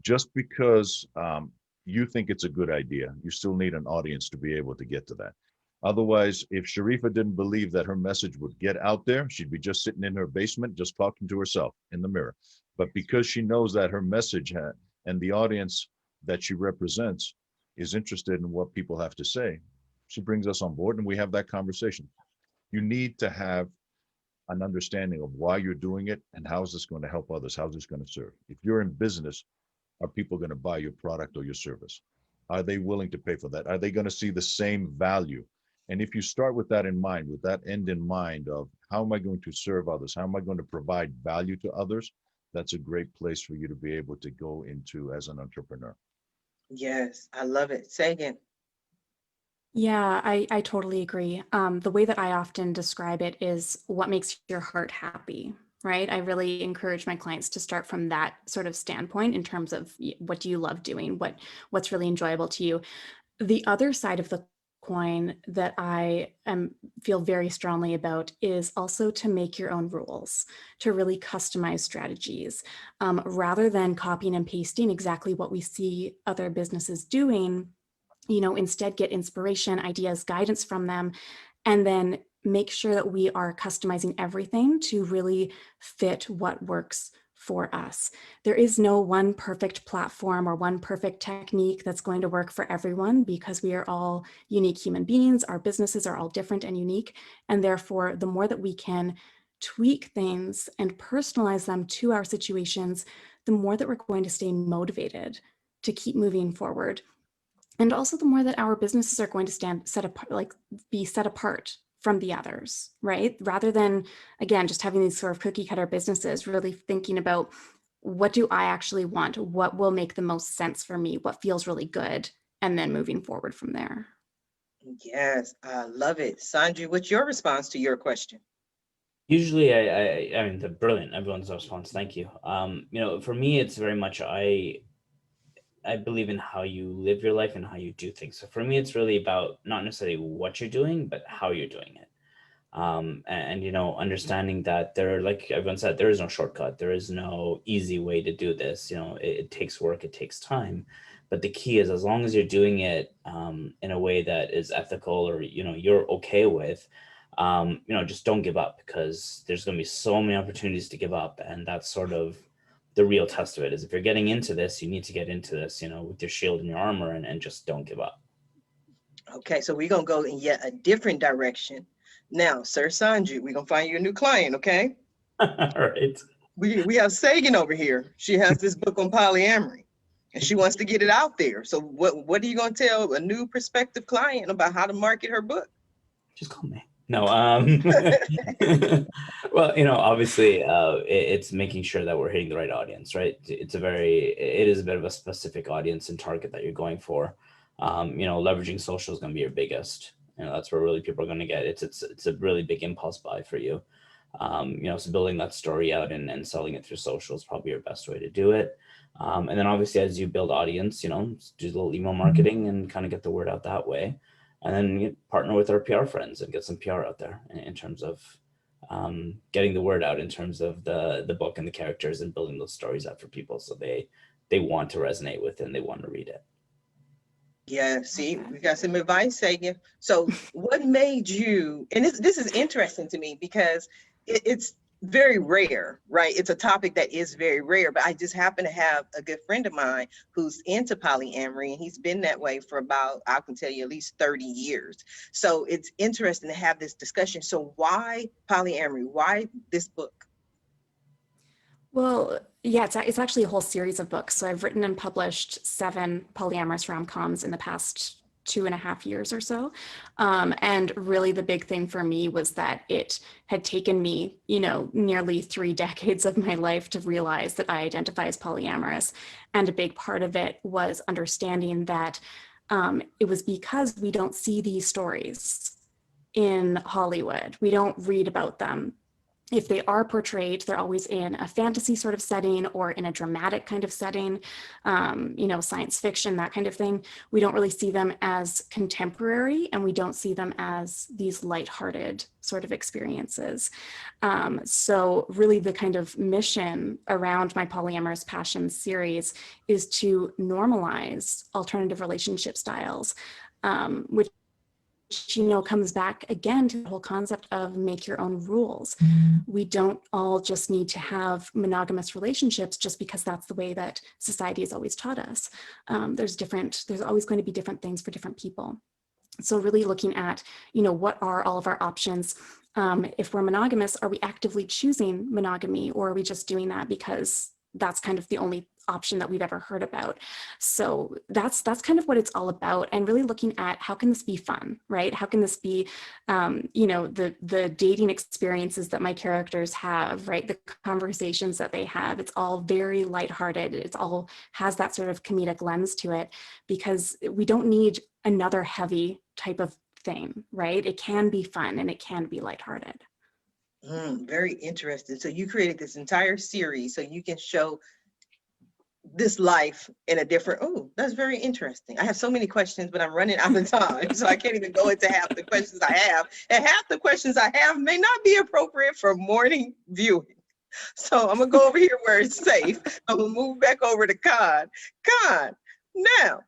Just because you think it's a good idea, you still need an audience to be able to get to that. Otherwise, if Sharifa didn't believe that her message would get out there, she'd be just sitting in her basement, just talking to herself in the mirror. But because she knows that her message and the audience that she represents is interested in what people have to say, she brings us on board and we have that conversation. You need to have an understanding of why you're doing it and how is this going to help others? How is this going to serve? If you're in business, are people going to buy your product or your service? Are they willing to pay for that? Are they going to see the same value? And if you start with that in mind, with that end in mind of how am I going to serve others? How am I going to provide value to others? that's a great place for you to be able to go into as an entrepreneur. Yes, I love it. Sagan. Yeah, I totally agree. The way that I often describe it is what makes your heart happy, right? I really encourage my clients to start from that sort of standpoint in terms of what do you love doing, what's really enjoyable to you. The other side of the coin that feel very strongly about is also to make your own rules, to really customize strategies, rather than copying and pasting exactly what we see other businesses doing. Instead get inspiration, ideas, guidance from them, and then make sure that we are customizing everything to really fit what works for us. There is no one perfect platform or one perfect technique that's going to work for everyone, because we are all unique human beings. Our businesses are all different and unique. And therefore, the more that we can tweak things and personalize them to our situations, the more that we're going to stay motivated to keep moving forward. And also the more that our businesses are going to be set apart from the others, right? Rather than, again, just having these sort of cookie cutter businesses, really thinking about what do I actually want? What will make the most sense for me? What feels really good? And then moving forward from there. Yes, I love it. Sanju, what's your response to your question? Usually, I mean, they're brilliant. Everyone's response. Thank you. For me, it's very much I believe in how you live your life and how you do things. So for me, it's really about not necessarily what you're doing, but how you're doing it. Understanding that like everyone said, there is no shortcut. There is no easy way to do this. It takes work, it takes time. But the key is, as long as you're doing it in a way that is ethical or, you're okay with, just don't give up, because there's going to be so many opportunities to give up. And that's sort of the real test of it, is if you're getting into this, you need to get into this, with your shield and your armor, and just don't give up. Okay, so we're going to go in yet a different direction. Now, Sir Sanju, we're going to find you a new client, okay? All right. We have Sagan over here. She has this book on polyamory, and she wants to get it out there. So what are you going to tell a new prospective client about how to market her book? Just call me. No. Well, obviously, it's making sure that we're hitting the right audience, right? It is a bit of a specific audience and target that you're going for. Leveraging social is going to be your biggest. That's where really people are going to get it. It's a really big impulse buy for you. So building that story out and selling it through social is probably your best way to do it. And then obviously, as you build audience, do a little email marketing and kind of get the word out that way. And then you partner with our PR friends and get some PR out there in terms of getting the word out in terms of the book and the characters, and building those stories out for people so they want to resonate with it and they want to read it. Yeah, see, we got some advice, Sagan. So what made you, and this is interesting to me, because it's very rare, right? It's a topic that is very rare, but I just happen to have a good friend of mine who's into polyamory, and he's been that way for about, I can tell you, at least 30 years. So it's interesting to have this discussion. So why polyamory? Why this book? Well, yeah, it's actually a whole series of books. So I've written and published 7 polyamorous rom-coms in the past 2.5 years or so. And really the big thing for me was that it had taken me, nearly 3 decades of my life to realize that I identify as polyamorous. And a big part of it was understanding that it was because we don't see these stories in Hollywood. We don't read about them. If they are portrayed, they're always in a fantasy sort of setting or in a dramatic kind of setting, science fiction, that kind of thing. We don't really see them as contemporary, and we don't see them as these lighthearted sort of experiences. So really the kind of mission around my Polyamorous Passions series is to normalize alternative relationship styles, which comes back again to the whole concept of make your own rules. We don't all just need to have monogamous relationships just because that's the way that society has always taught us. There's always going to be different things for different people. So really looking at, what are all of our options? If we're monogamous, are we actively choosing monogamy, or are we just doing that because that's kind of the only option that we've ever heard about. So that's kind of what it's all about, and really looking at how can this be fun, right? How can this be, the dating experiences that my characters have, right? The conversations that they have, it's all very lighthearted. It's all has that sort of comedic lens to it, because we don't need another heavy type of thing, right? It can be fun and it can be lighthearted. Very interesting. So you created this entire series so you can show this life in a different, oh, that's very interesting. I have so many questions, but I'm running out of time, so I can't even go into half the questions I have. And half the questions I have may not be appropriate for morning viewing. So I'm gonna go over here where it's safe. I'm gonna move back over to Kon. Kon, now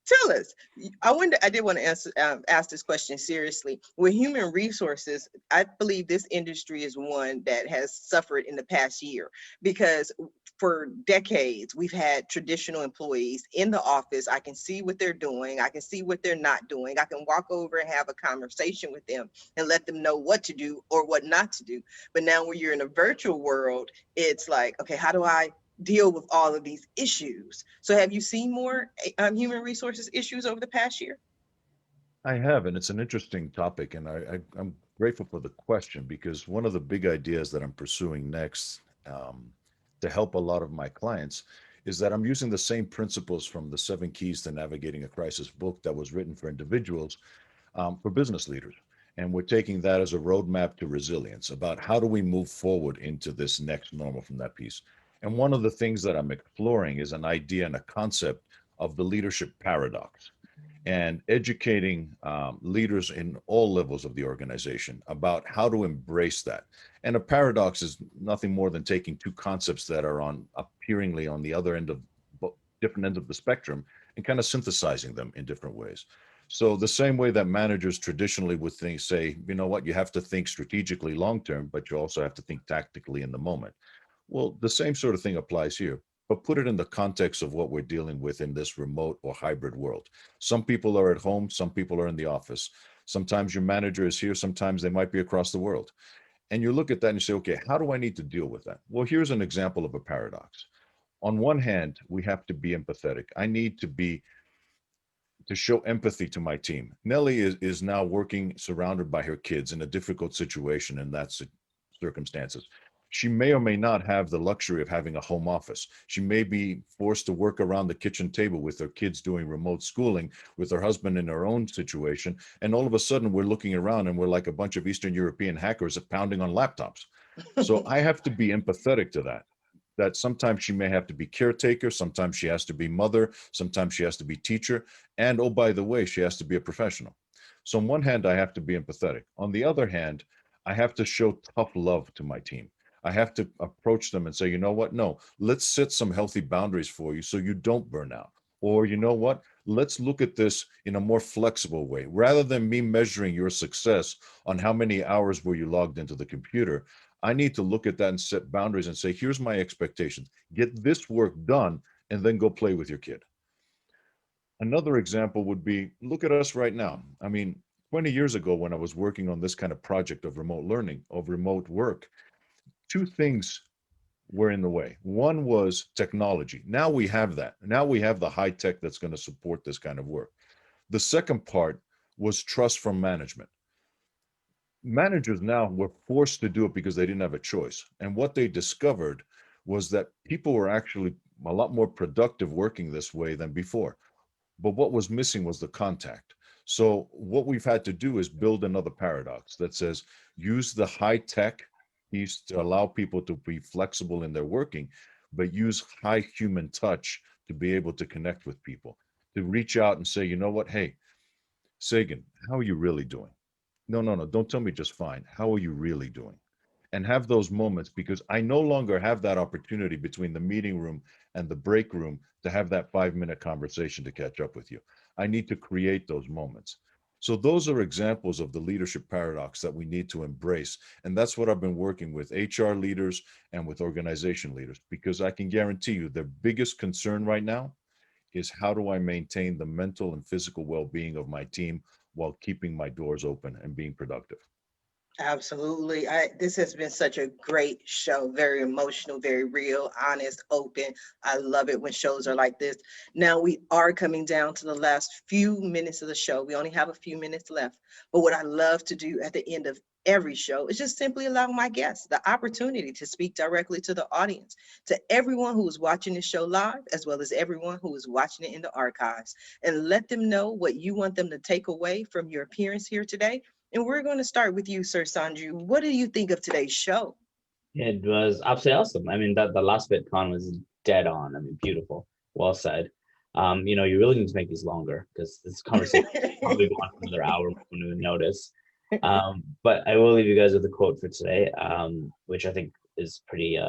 tell us. I did want to ask this question seriously. With human resources, I believe this industry is one that has suffered in the past year, because for decades we've had traditional employees in the office. I can see what they're doing. I can see what they're not doing. I can walk over and have a conversation with them and let them know what to do or what not to do. But now when you're in a virtual world, it's like, okay, how do I deal with all of these issues? So have you seen more human resources issues over the past year? I have, and it's an interesting topic, and I'm grateful for the question, because one of the big ideas that I'm pursuing next, to help a lot of my clients, is that I'm using the same principles from the 7 Keys to Navigating a Crisis book that was written for individuals, for business leaders. And we're taking that as a roadmap to resilience, about how do we move forward into this next normal from that piece. And one of the things that I'm exploring is an idea and a concept of the leadership paradox, and educating leaders in all levels of the organization about how to embrace that. And a paradox is nothing more than taking 2 concepts that are appearingly on the other end of different ends of the spectrum and kind of synthesizing them in different ways. So the same way that managers traditionally would say, you know what, you have to think strategically long term, but you also have to think tactically in the moment. Well, the same sort of thing applies here, but put it in the context of what we're dealing with in this remote or hybrid world. Some people are at home, some people are in the office. Sometimes your manager is here, sometimes they might be across the world. And you look at that and you say, okay, how do I need to deal with that? Well, here's an example of a paradox. On one hand, we have to be empathetic. I need to show empathy to my team. Nellie is now working surrounded by her kids in a difficult situation in that circumstances. She may or may not have the luxury of having a home office. She may be forced to work around the kitchen table with her kids doing remote schooling, with her husband in her own situation. And all of a sudden we're looking around and we're like a bunch of Eastern European hackers pounding on laptops. So I have to be empathetic to that sometimes she may have to be caretaker, sometimes she has to be mother, sometimes she has to be teacher, and oh, by the way, she has to be a professional. So on one hand, I have to be empathetic. On the other hand, I have to show tough love to my team. I have to approach them and say, you know what? No, let's set some healthy boundaries for you so you don't burn out. Or you know what? Let's look at this in a more flexible way. Rather than me measuring your success on how many hours were you logged into the computer, I need to look at that and set boundaries and say, here's my expectations. Get this work done and then go play with your kid. Another example would be, look at us right now. I mean, 20 years ago, when I was working on this kind of project of remote learning, of remote work, 2 things were in the way. One was technology. Now we have that. Now we have the high tech that's going to support this kind of work. The second part was trust from management. Managers now were forced to do it because they didn't have a choice. And what they discovered was that people were actually a lot more productive working this way than before. But what was missing was the contact. So what we've had to do is build another paradox that says, use the high tech piece to allow people to be flexible in their working, but use high human touch to be able to connect with people, to reach out and say, you know what, hey, Sagan, how are you really doing? No, don't tell me just fine. How are you really doing? And have those moments, because I no longer have that opportunity between the meeting room and the break room to have that 5-minute conversation to catch up with you. I need to create those moments. So those are examples of the leadership paradox that we need to embrace. And that's what I've been working with HR leaders and with organization leaders, because I can guarantee you their biggest concern right now is, how do I maintain the mental and physical well-being of my team while keeping my doors open and being productive? Absolutely. This has been such a great show. Very emotional, very real, honest, open. I love it when shows are like this. Now we are coming down to the last few minutes of the show. We only have a few minutes left. But what I love to do at the end of every show is just simply allow my guests the opportunity to speak directly to the audience, to everyone who is watching this show live, as well as everyone who is watching it in the archives, and let them know what you want them to take away from your appearance here today. And we're going to start with you, Sir Sanju. What do you think of today's show? It was absolutely awesome. I mean, that the last bit, Con, was dead on. I mean, beautiful. Well said. You really need to make these longer because this conversation probably go on for another hour. We wouldn't even notice. But I will leave you guys with a quote for today, which I think is pretty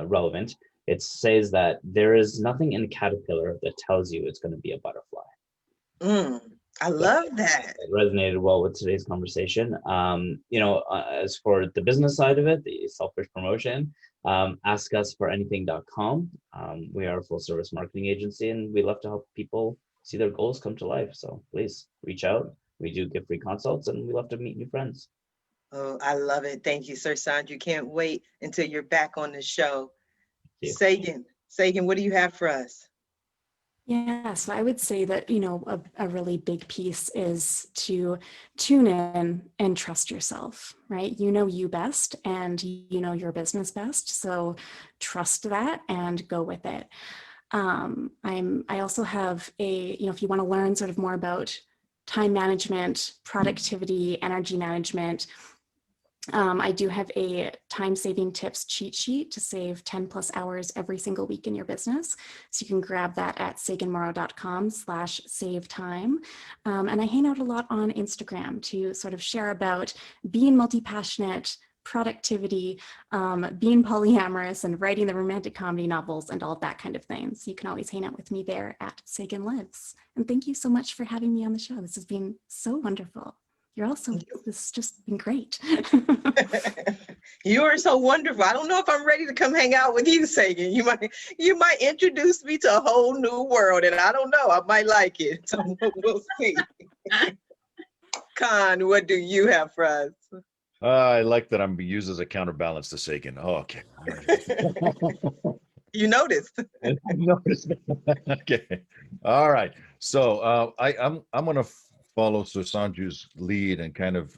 relevant. It says that there is nothing in a caterpillar that tells you it's going to be a butterfly. I love that. It resonated well with today's conversation. As for the business side of it, the selfish promotion, askUsForAnything.com. We are a full service marketing agency and we love to help people see their goals come to life. So please reach out. We do give free consults and we love to meet new friends. Oh, I love it. Thank you, Sir Sanju. Can't wait until you're back on the show. Sagan, what do you have for us? Yeah, so I would say that, a really big piece is to tune in and trust yourself, right? You know you best and you know your business best. So trust that and go with it. I also have if you want to learn sort of more about time management, productivity, energy management, I do have a time-saving tips cheat sheet to save 10 plus hours every single week in your business. So you can grab that at saganmorrow.com/save time. And I hang out a lot on Instagram to sort of share about being multi-passionate, productivity, being polyamorous, and writing the romantic comedy novels and all of that kind of thing. So you can always hang out with me there at Sagan Lives. And thank you so much for having me on the show. This has been so wonderful. This has just been great. You are so wonderful. I don't know if I'm ready to come hang out with you, Sagan. You might introduce me to a whole new world, and I don't know, I might like it. So we'll see. Kon, what do you have for us? I like that I'm used as a counterbalance to Sagan. Oh, okay. You noticed. I noticed. Okay. All right. So I'm going to follow Sir Sanju's lead and kind of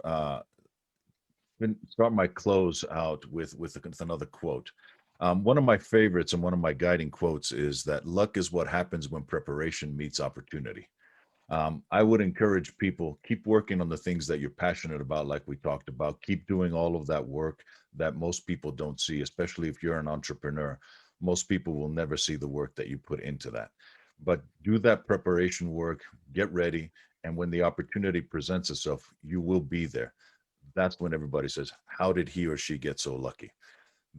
start my close out with another quote. One of my favorites and one of my guiding quotes is that luck is what happens when preparation meets opportunity. I would encourage people, keep working on the things that you're passionate about, like we talked about. Keep doing all of that work that most people don't see, especially if you're an entrepreneur. Most people will never see the work that you put into that. But do that preparation work, get ready, and when the opportunity presents itself, you will be there. That's when everybody says, how did he or she get so lucky?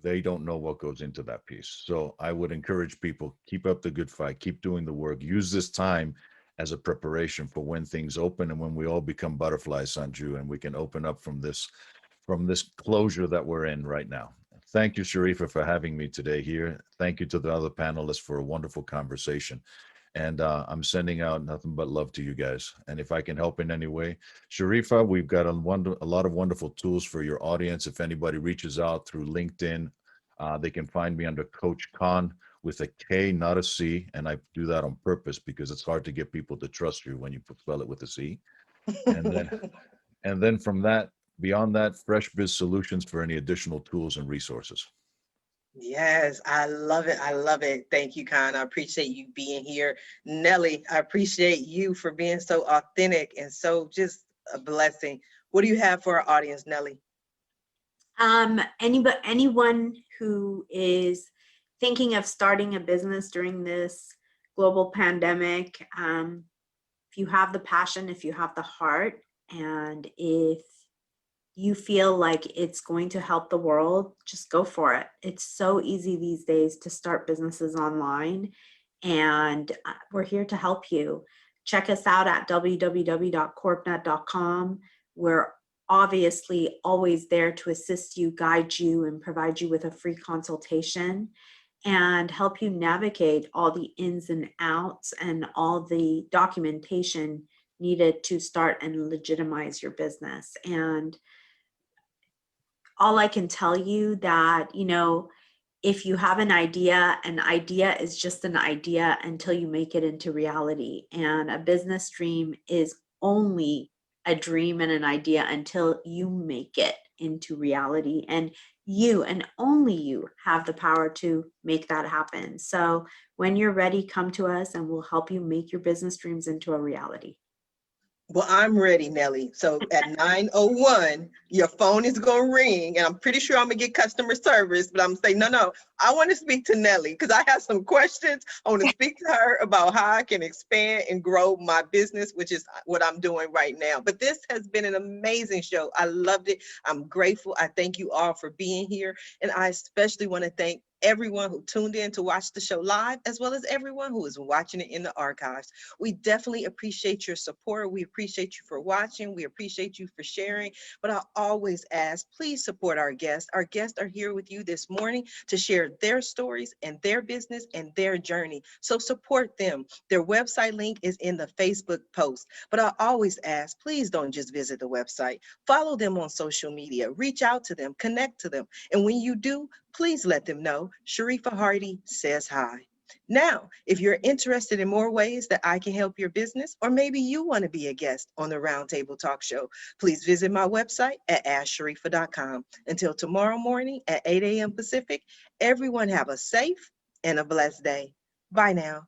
They don't know what goes into that piece. So I would encourage people, keep up the good fight, keep doing the work, use this time as a preparation for when things open and when we all become butterflies, Sanju, and we can open up from this closure that we're in right now. Thank you, Sharifa, for having me today here. Thank you to the other panelists for a wonderful conversation. And I'm sending out nothing but love to you guys. And if I can help in any way, Sharifa, we've got a lot of wonderful tools for your audience. If anybody reaches out through LinkedIn, they can find me under Coach Kon with a K, not a C. And I do that on purpose because it's hard to get people to trust you when you spell it with a C. And then from that, beyond that, Fresh Biz Solutions for any additional tools and resources. Yes, I love it. I love it. Thank you, Kon. I appreciate you being here. Nellie, I appreciate you for being so authentic and so just a blessing. What do you have for our audience, Nellie? Anyone who is thinking of starting a business during this global pandemic, if you have the passion, if you have the heart, and if you feel like it's going to help the world, just go for it. It's so easy these days to start businesses online, and we're here to help you. Check us out at www.corpnet.com. We're obviously always there to assist you, guide you, and provide you with a free consultation and help you navigate all the ins and outs and all the documentation needed to start and legitimize your business. And all I can tell you that, if you have an idea is just an idea until you make it into reality. And a business dream is only a dream and an idea until you make it into reality. And you and only you have the power to make that happen. So when you're ready, come to us and we'll help you make your business dreams into a reality. Well, I'm ready, Nellie. So at 9:01, your phone is going to ring, and I'm pretty sure I'm going to get customer service, but I'm saying, no, I want to speak to Nellie because I have some questions. I want to speak to her about how I can expand and grow my business, which is what I'm doing right now. But this has been an amazing show. I loved it. I'm grateful. I thank you all for being here. And I especially want to thank everyone who tuned in to watch the show live, as well as everyone who is watching it in the archives. We definitely appreciate your support. We appreciate you for watching. We appreciate you for sharing. But I always ask, please support our guests. Our guests are here with you this morning to share their stories and their business and their journey. So support them. Their website link is in the Facebook post. But I always ask, please don't just visit the website. Follow them on social media. Reach out to them. Connect to them. And when you do, please let them know Sharifa Hardy says hi. Now, if you're interested in more ways that I can help your business, or maybe you want to be a guest on the Roundtable Talk Show, please visit my website at asksharifa.com. Until tomorrow morning at 8 a.m. Pacific, everyone have a safe and a blessed day. Bye now.